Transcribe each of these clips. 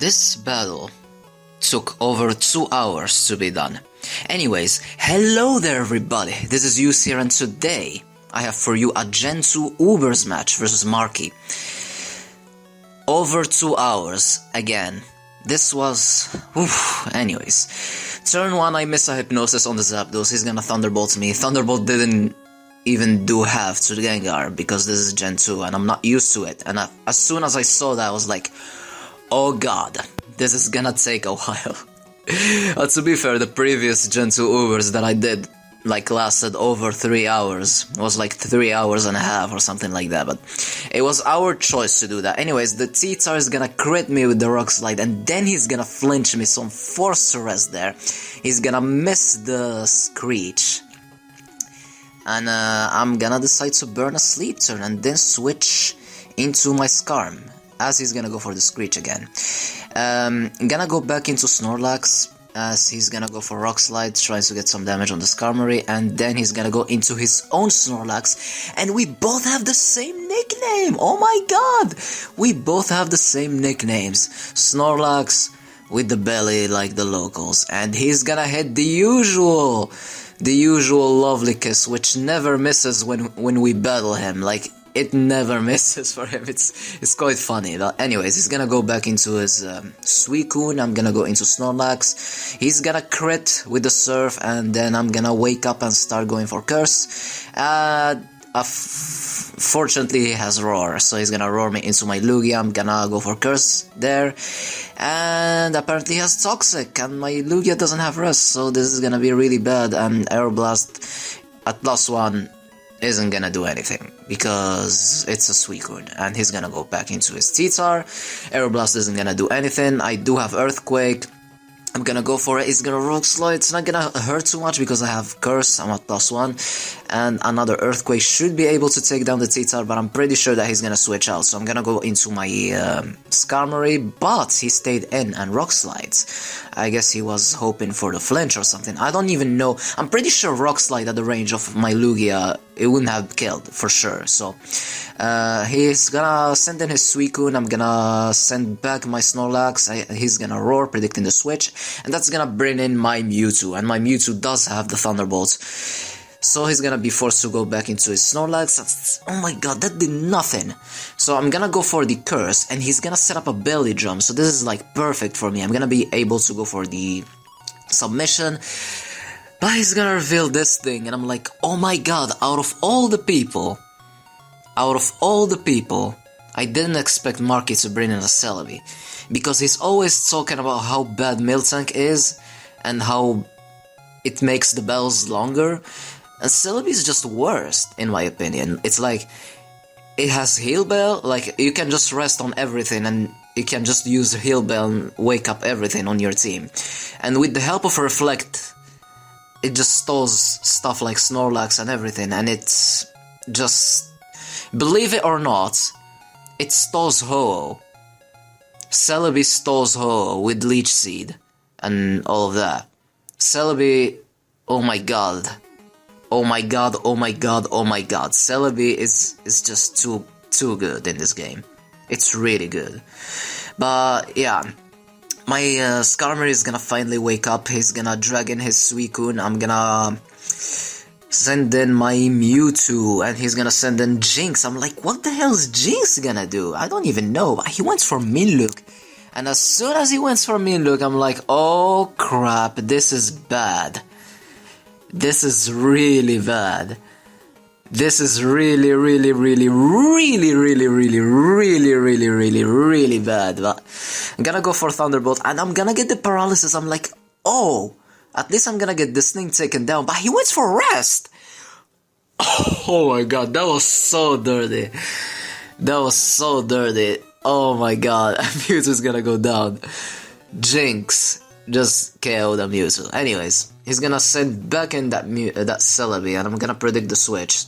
This battle took over 2 hours to be done. Anyways, hello there everybody, this is Yus here, and today I have for you a Gen 2 Ubers match versus Marky. Over 2 hours, again. This was... anyways. Turn 1 I miss a Hypnosis on the Zapdos, he's gonna Thunderbolt me. Thunderbolt didn't even do half to the Gengar because this is Gen 2 and I'm not used to it. And as soon as I saw that I was like, oh god, this is gonna take a while. To be fair, the previous Gen 2 Ubers that I did lasted over 3 hours. It was like 3 hours and a half or something like that, but it was our choice to do that. Anyways, the T-Tar is gonna crit me with the Rock Slide and then he's gonna flinch me, so I'm forced to rest there. He's gonna miss the Screech. And I'm gonna decide to burn a Sleep Turn and then switch into my Skarm, as he's gonna go for the Screech again. Gonna go back into Snorlax, as he's gonna go for Rock Slide, trying to get some damage on the Skarmory, and then he's gonna go into his own Snorlax, and we both have the same nickname! Oh my god! We both have the same nicknames. Snorlax with the belly like the locals, and he's gonna hit the usual lovely kiss, which never misses when we battle him. Like, it never misses for him. It's quite funny. But anyways, he's gonna go back into his Suicune. I'm gonna go into Snorlax. He's gonna crit with the Surf, and then I'm gonna wake up and start going for Curse. Fortunately, he has Roar, so he's gonna Roar me into my Lugia. I'm gonna go for Curse there. And apparently he has Toxic, and my Lugia doesn't have Rest, so this is gonna be really bad. And Aeroblast at +1 isn't gonna do anything, because it's a Suicune, and he's gonna go back into his T-Tar. Aeroblast isn't gonna do anything. I do have Earthquake. I'm gonna go for it. He's gonna Rock Slide. It's not gonna hurt too much because I have Curse. I'm at +1. And another Earthquake should be able to take down the T-Tar, but I'm pretty sure that he's gonna switch out. So I'm gonna go into my Skarmory, but he stayed in and Rock Slides. I guess he was hoping for the flinch or something. I don't even know. I'm pretty sure Rock Slide at the range of my Lugia, it wouldn't have killed for sure. So he's gonna send in his Suicune. I'm gonna send back my Snorlax. He's gonna Roar, predicting the switch, and that's gonna bring in my Mewtwo, and my Mewtwo does have the Thunderbolts, so he's gonna be forced to go back into his Snorlax. Oh my god, that did nothing. So I'm gonna go for the Curse, and he's gonna set up a Belly Drum, so this is like perfect for me. I'm gonna be able to go for the Submission, but he's gonna reveal this thing, and I'm like, oh my god, out of all the people, I didn't expect Marky to bring in a Celebi, because he's always talking about how bad Miltank is, and how it makes the bells longer, and Celebi is just worst, in my opinion. It's like, it has Heal Bell, like, you can just rest on everything, and you can just use Heal Bell and wake up everything on your team. And with the help of Reflect, it just stalls stuff like Snorlax and everything, and it's just... Believe it or not, it stalls Ho-Oh. Celebi stalls Ho-Oh with Leech Seed and all of that. Celebi, oh my god. Oh my god, oh my god, oh my god. Celebi is just too good in this game. It's really good. But yeah, my Skarmory is gonna finally wake up. He's gonna drag in his Suicune. I'm gonna send in my Mewtwo, and he's gonna send in Jinx. I'm like, what the hell is Jinx gonna do? I don't even know. But he went for Minlook. And as soon as he went for Minlook, I'm like, oh crap, this is bad. This is really bad. This is really bad. But I'm gonna go for Thunderbolt, and I'm gonna get the Paralysis. I'm like, oh, at least I'm gonna get this thing taken down. But he went for Rest. Oh my god, that was so dirty. That was so dirty. Oh my god, Mewtwo's gonna go down. Jinx just KO'd the Mewtwo. Anyways, he's gonna send back in that Celebi, and I'm gonna predict the switch.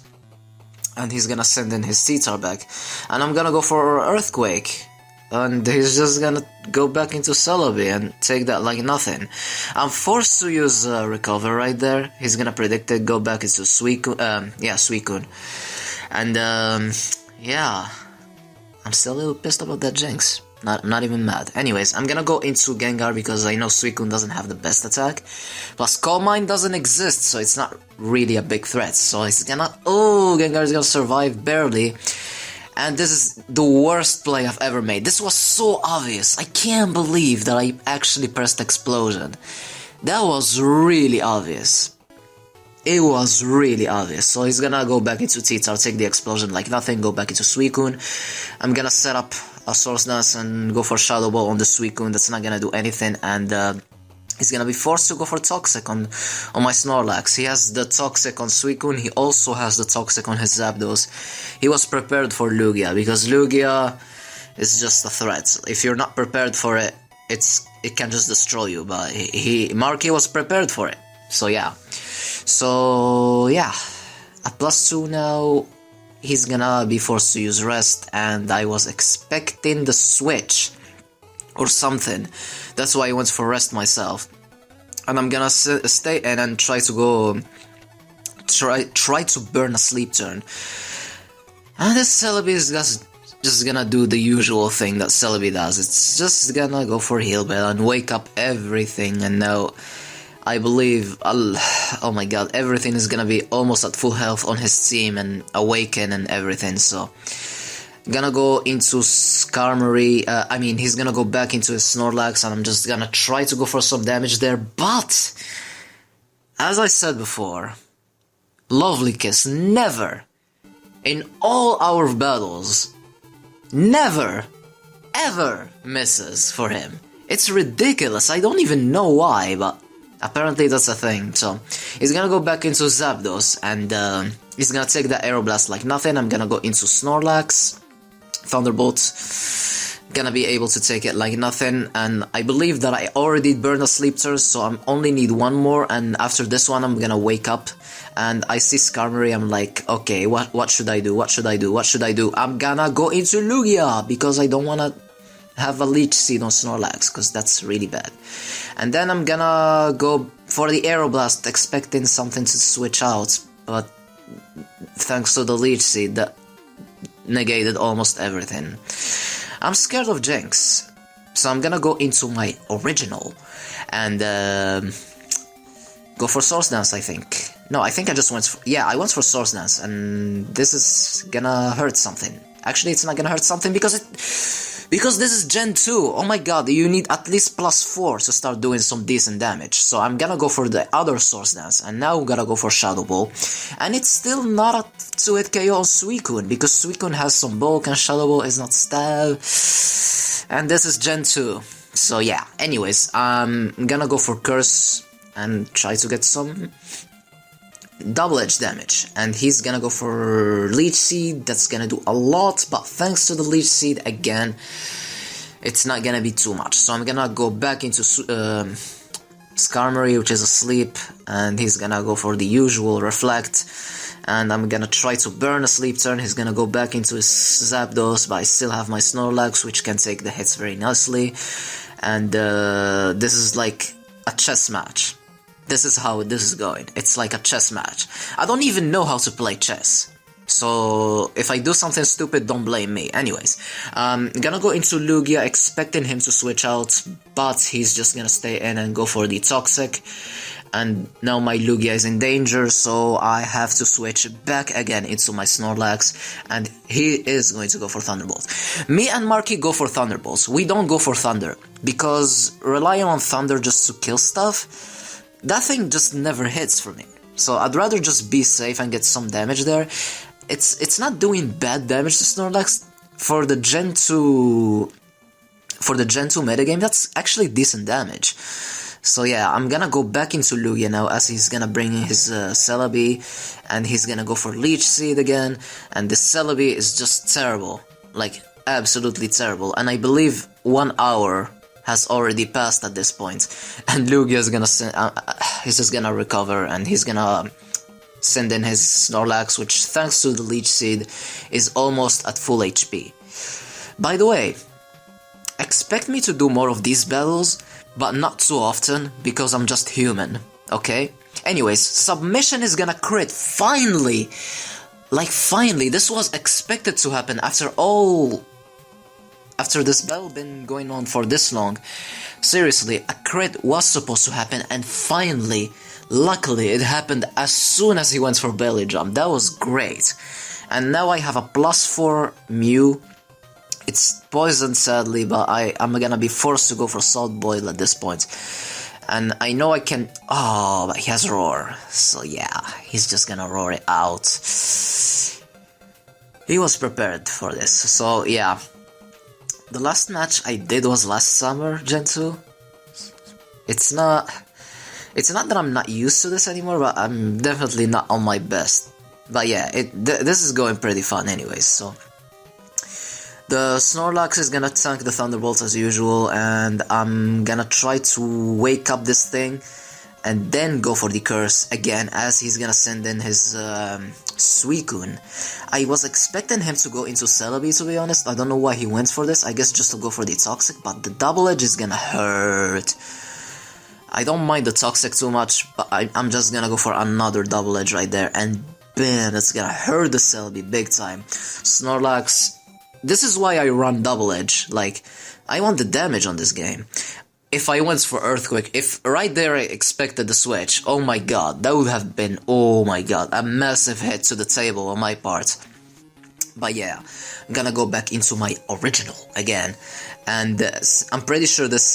And he's gonna send in his T-Tar back. And I'm gonna go for Earthquake. And he's just gonna go back into Celebi and take that like nothing. I'm forced to use Recover right there. He's gonna predict it, go back into Suicune. Suicune. And yeah, I'm still a little pissed about that Jinx. I'm not even mad. Anyways, I'm gonna go into Gengar because I know Suicune doesn't have the best attack. Plus, Calm Mind doesn't exist, so it's not really a big threat. So it's gonna... Oh, Gengar is gonna survive barely. And this is the worst play I've ever made. This was so obvious. I can't believe that I actually pressed Explosion. That was really obvious. It was really obvious. So he's gonna go back into T-Tar, take the Explosion like nothing, go back into Suicune. I'm gonna set up a Source Dance and go for Shadow Ball on the Suicune. That's not gonna do anything, and he's gonna be forced to go for Toxic on my Snorlax. He has the Toxic on Suicune, he also has the Toxic on his Zapdos. He was prepared for Lugia, because Lugia is just a threat. If you're not prepared for it, it can just destroy you, but Marky was prepared for it. So yeah. A +2 now. He's gonna be forced to use Rest, and I was expecting the switch or something. That's why I went for Rest myself. And I'm gonna stay in and try to go... Try to burn a Sleep Turn. And this Celebi is just gonna do the usual thing that Celebi does. It's just gonna go for Heal Bell and wake up everything, and now... I believe, oh my god, everything is gonna be almost at full health on his team and Awaken and everything, so... Gonna go into Skarmory, he's gonna go back into his Snorlax, and I'm just gonna try to go for some damage there, but... As I said before, Lovely Kiss never, in all our battles, never, ever misses for him. It's ridiculous, I don't even know why, but... Apparently that's a thing, so he's gonna go back into Zapdos, and he's gonna take that Aeroblast like nothing. I'm gonna go into Snorlax, Thunderbolt, gonna be able to take it like nothing, and I believe that I already burned a Sleep Turn, so I only need one more, and after this one I'm gonna wake up, and I see Skarmory, I'm like, okay, what should I do, what should I do, what should I do? I'm gonna go into Lugia, because I don't wanna have a Leech Seed on Snorlax, because that's really bad. And then I'm gonna go for the Aeroblast, expecting something to switch out, but thanks to the Leech Seed, that negated almost everything. I'm scared of Jinx, so I'm gonna go into my original, and go for Source Dance, I think. No, I think I just went for... Yeah, I went for Source Dance, and this is gonna hurt something. Actually, it's not gonna hurt something, because this is Gen 2, oh my god, you need at least +4 to start doing some decent damage. So I'm gonna go for the other Source Dance, and now I'm gonna go for Shadow Ball. And it's still not a 2-hit KO on Suicune, because Suicune has some bulk and Shadow Ball is not stab. And this is Gen 2. So yeah, anyways, I'm gonna go for Curse and try to get some double edge damage, and he's gonna go for Leech Seed. That's gonna do a lot, but thanks to the Leech Seed again, it's not gonna be too much. So I'm gonna go back into Skarmory, which is asleep, and he's gonna go for the usual Reflect, and I'm gonna try to burn a Sleep Turn. He's gonna go back into his Zapdos, but I still have my Snorlax, which can take the hits very nicely, and this is like a chess match. This is how this is going. It's like a chess match. I don't even know how to play chess. So if I do something stupid, don't blame me. Anyways, gonna go into Lugia, expecting him to switch out, but he's just gonna stay in and go for the Toxic. And now my Lugia is in danger, so I have to switch back again into my Snorlax, and he is going to go for Thunderbolt. Me and Marky go for Thunderbolts. We don't go for Thunder, because relying on Thunder just to kill stuff, that thing just never hits for me. So I'd rather just be safe and get some damage there. It's not doing bad damage to Snorlax. For the Gen 2 metagame, that's actually decent damage. So yeah, I'm gonna go back into Lugia now, as he's gonna bring in his Celebi, and he's gonna go for Leech Seed again, and the Celebi is just terrible, like absolutely terrible, and I believe 1 hour has already passed at this point, and Lugia is gonna he's just gonna recover, and he's gonna send in his Snorlax, which thanks to the Leech Seed is almost at full HP. By the way, expect me to do more of these battles, but not too often, because I'm just human, okay? Anyways, Submission is gonna crit, finally! Like finally, this was expected to happen after all after this battle been going on for this long, seriously, a crit was supposed to happen, and finally, luckily, it happened as soon as he went for belly jump. That was great. And now I have a +4 Mew. It's poisoned sadly, but I'm gonna be forced to go for Salt Boil at this point. And I know I can... Oh, but he has Roar. So yeah, he's just gonna roar it out. He was prepared for this. So yeah. The last match I did was last summer, Gen 2. It's not that I'm not used to this anymore, but I'm definitely not on my best. But yeah, this is going pretty fun anyways, so... The Snorlax is gonna tank the Thunderbolts as usual, and I'm gonna try to wake up this thing, and then go for the Curse again, as he's gonna send in his Suicune. I was expecting him to go into Celebi, to be honest. I don't know why he went for this, I guess just to go for the Toxic, but the Double Edge is gonna hurt. I don't mind the Toxic too much, but I'm just gonna go for another Double Edge right there, and bam, it's gonna hurt the Celebi big time. Snorlax... This is why I run Double Edge, like, I want the damage on this game. If I went for Earthquake, if right there I expected the switch, oh my god, that would have been, oh my god, a massive hit to the table on my part. But yeah, I'm gonna go back into my original again, and I'm pretty sure this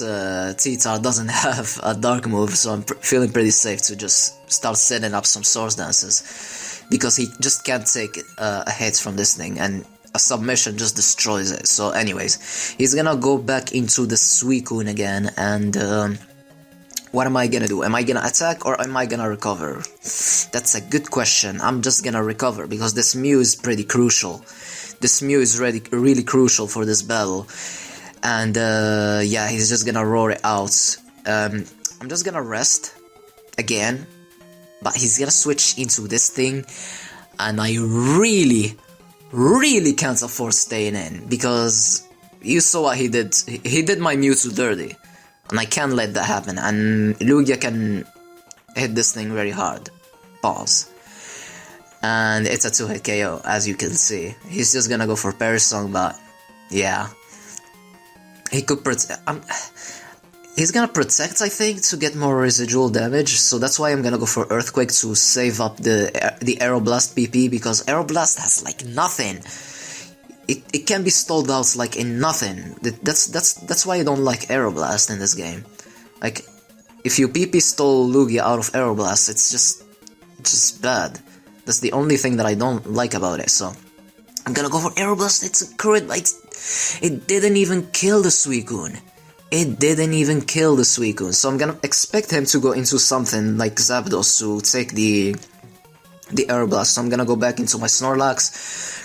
T-Tar doesn't have a dark move, so I'm feeling pretty safe to just start setting up some Source Dances, because he just can't take a hit from this thing, and a submission just destroys it. So anyways, he's gonna go back into the Suicune again, and what am I gonna do? Am I gonna attack or am I gonna recover? That's a good question. I'm just gonna recover, because this Mew is pretty crucial. This Mew is really crucial for this battle, and yeah, he's just gonna roar it out. I'm just gonna rest again, but he's gonna switch into this thing, and I really can't afford staying in, because you saw what he did. He did my Mewtwo dirty, and I can't let that happen, and Lugia can hit this thing very hard. Pause. And it's a 2-hit KO, as you can see. He's just gonna go for Parry Song, but yeah. He could he's gonna protect, I think, to get more residual damage, so that's why I'm gonna go for Earthquake to save up the Aeroblast PP, because Aeroblast has like nothing. It can be stalled out like in nothing. That's why I don't like Aeroblast in this game. Like, if you PP stall Lugia out of Aeroblast, it's just bad. That's the only thing that I don't like about it, so... I'm gonna go for Aeroblast. It's a crit, but it didn't even kill the Suicune. It didn't even kill the Suicune, so I'm gonna expect him to go into something like Zapdos to take the Aeroblast. So I'm gonna go back into my Snorlax,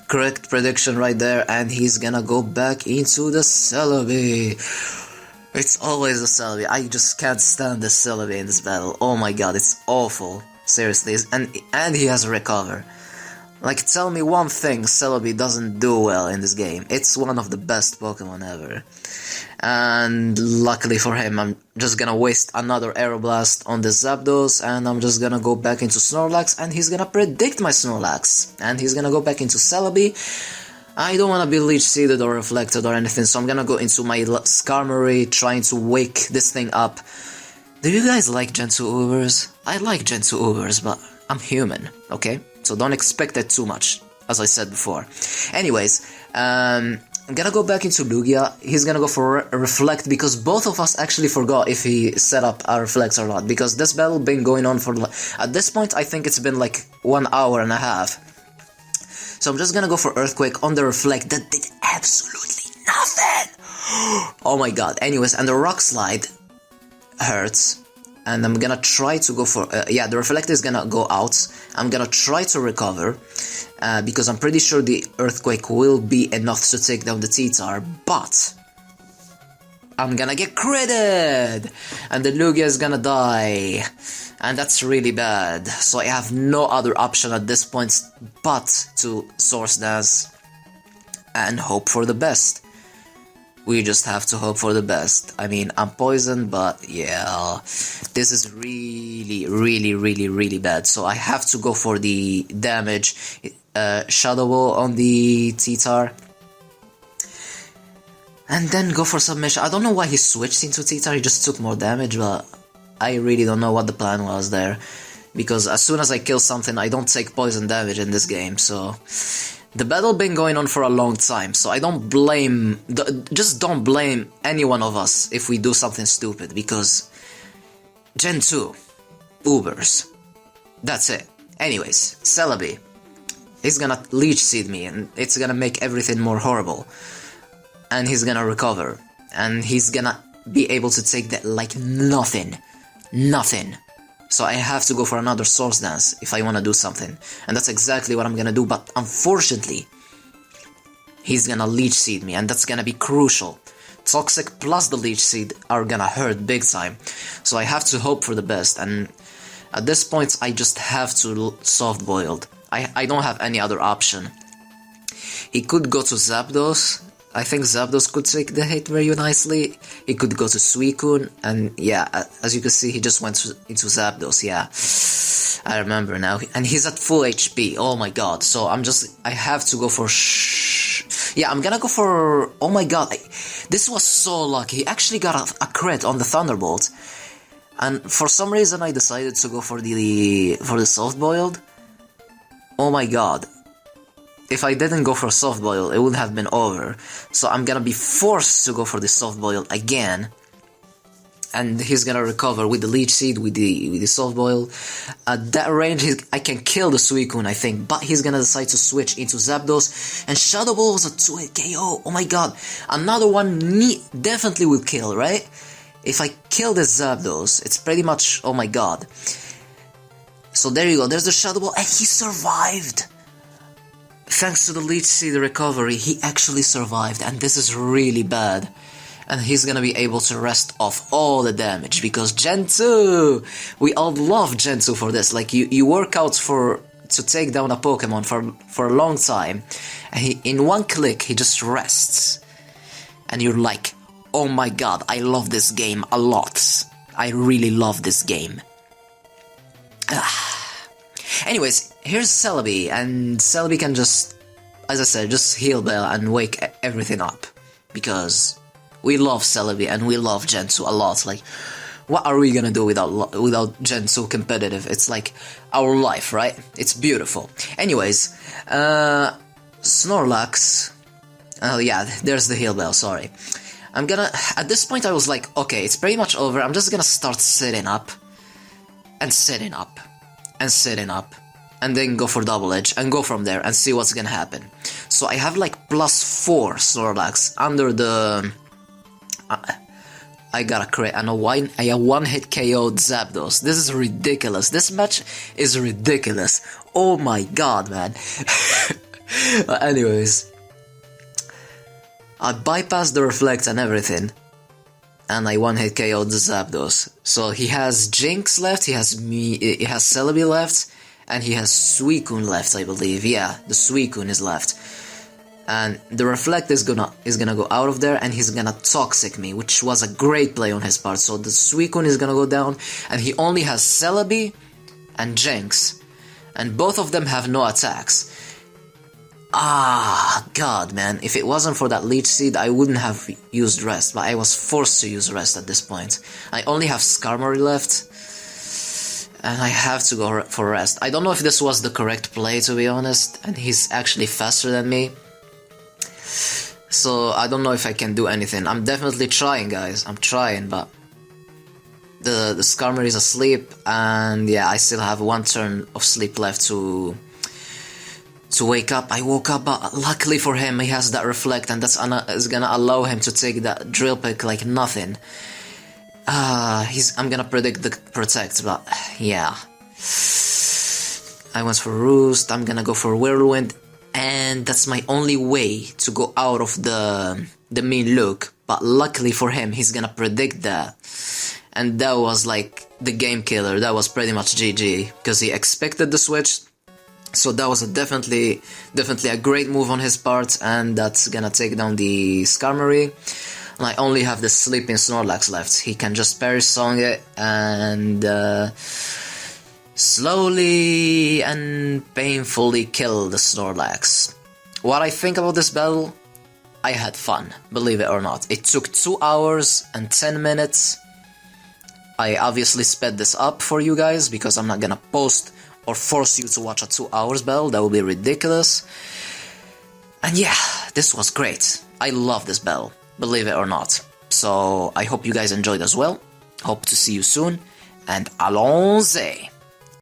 correct prediction right there, and he's gonna go back into the Celebi. It's always the Celebi. I just can't stand the Celebi in this battle. Oh my god, it's awful. Seriously, and he has a recover. Like, tell me one thing Celebi doesn't do well in this game. It's one of the best Pokemon ever. And luckily for him, I'm just gonna waste another Aeroblast on the Zapdos, and I'm just gonna go back into Snorlax, and he's gonna predict my Snorlax. And he's gonna go back into Celebi. I don't wanna be Leech Seeded or Reflected or anything, so I'm gonna go into my Skarmory, trying to wake this thing up. Do you guys like Gen 2 Ubers? I like Gen 2 Ubers, but I'm human, okay? So don't expect it too much, as I said before. Anyways, I'm gonna go back into Lugia. He's gonna go for Reflect, because both of us actually forgot if he set up a Reflect or not, because this battle been going on for... At this point, I think it's been like 1 hour and a half. So I'm just gonna go for Earthquake on the Reflect. That did absolutely nothing! Oh my god. Anyways, and the Rock Slide hurts. And I'm gonna try to go for... yeah, the Reflect is gonna go out. I'm gonna try to recover, because I'm pretty sure the Earthquake will be enough to take down the T-Tar, but... I'm gonna get critted! And the Lugia is gonna die. And that's really bad. So I have no other option at this point but to Source Dance and hope for the best. We just have to hope for the best. I mean, I'm poisoned, but yeah, this is really bad. So I have to go for the damage. Shadow Ball on the T-Tar. and then go for submission. I don't know why he switched into T-Tar, he just took more damage, but I really don't know what the plan was there. Because as soon as I kill something, I don't take poison damage in this game, so... The battle been going on for a long time, so I don't blame... Just don't blame any one of us if we do something stupid, because... Gen 2. Ubers. That's it. Anyways, Celebi. He's gonna Leech Seed me, and it's gonna make everything more horrible. And he's gonna recover. And he's gonna be able to take that like nothing. Nothing. So I have to go for another Source Dance if I wanna do something. And that's exactly what I'm gonna do, but unfortunately, he's gonna Leech Seed me, and that's gonna be crucial. Toxic plus the Leech Seed are gonna hurt big time. So I have to hope for the best, and at this point I just have to Soft Boiled. I don't have any other option. He could go to Zapdos. I think Zapdos could take the hit very nicely. He could go to Suicune, and yeah, as you can see, he just went into Zapdos, yeah. I remember now, and he's at full HP, oh my god, so I have to go for yeah, I'm gonna go for, oh my god, this was so lucky, he actually got a crit on the Thunderbolt, and for some reason I decided to go for the Soft Boiled. Oh my god. If I didn't go for Soft Boil, it would have been over. So I'm gonna be forced to go for the Soft Boil again. And he's gonna recover with the Leech Seed, with the Soft Boil. At that range, I can kill the Suicune, I think. But he's gonna decide to switch into Zapdos. And Shadow Ball was a 2-hit KO. Oh my god. Another one definitely will kill, right? If I kill this Zapdos, it's pretty much... Oh my god. So there you go. There's the Shadow Ball. And he survived. Thanks to the Leech Seed recovery, he actually survived, and this is really bad. And he's gonna be able to rest off all the damage, because Gen 2! We all love Gen 2 for this, like you work out to take down a Pokemon for a long time, and in one click he just rests. And you're like, oh my god, I love this game a lot. I really love this game. Anyways, here's Celebi, and Celebi can just, as I said, just heal Bell and wake everything up. Because we love Celebi and we love Gen 2 a lot. Like, what are we gonna do without Gen 2 competitive? It's like our life, right? It's beautiful. Anyways, Snorlax. Oh yeah, there's the heal Bell, sorry. At this point I was like, okay, it's pretty much over. I'm just gonna start sitting up. And sitting up. And sitting up, and then go for Double Edge, and go from there, and see what's gonna happen. So I have like +4 Snorlax under the... I got a crit, and I have one-hit KO'd Zapdos. This is ridiculous. This match is ridiculous. Oh my god, man. Anyways, I bypassed the Reflect and everything, and I one-hit KO'd the Zapdos. So he has Jinx left, he has Celebi left, and he has Suicune left, I believe. Yeah, the Suicune is left. And the Reflect is gonna go out of there, and he's gonna Toxic me, which was a great play on his part. So the Suicune is gonna go down, and he only has Celebi and Jinx. And both of them have no attacks. Ah, god, man, if it wasn't for that Leech Seed, I wouldn't have used Rest, but I was forced to use Rest at this point. I only have Skarmory left, and I have to go for Rest. I don't know if this was the correct play, to be honest, and he's actually faster than me. So, I don't know if I can do anything. I'm definitely trying, guys, I'm trying, but... The Skarmory is asleep, and yeah, I still have one turn of sleep left to wake up. I woke up, but luckily for him, he has that Reflect, and that's is gonna allow him to take that Drill Peck like nothing. I'm gonna predict the Protect, but yeah. I went for Roost, I'm gonna go for Whirlwind, and that's my only way to go out of the mean look. But luckily for him, he's gonna predict that. And that was like the game killer. That was pretty much GG, because he expected the switch. So that was definitely a great move on his part, and that's gonna take down the Skarmory. And I only have the Sleeping Snorlax left. He can just Parry Song it, and slowly and painfully kill the Snorlax. What I think about this battle? I had fun, believe it or not. It took 2 hours and 10 minutes. I obviously sped this up for you guys because I'm not gonna post or force you to watch a 2 hours battle, that would be ridiculous. And yeah, this was great. I love this battle, believe it or not. So I hope you guys enjoyed as well. Hope to see you soon, and allons-y!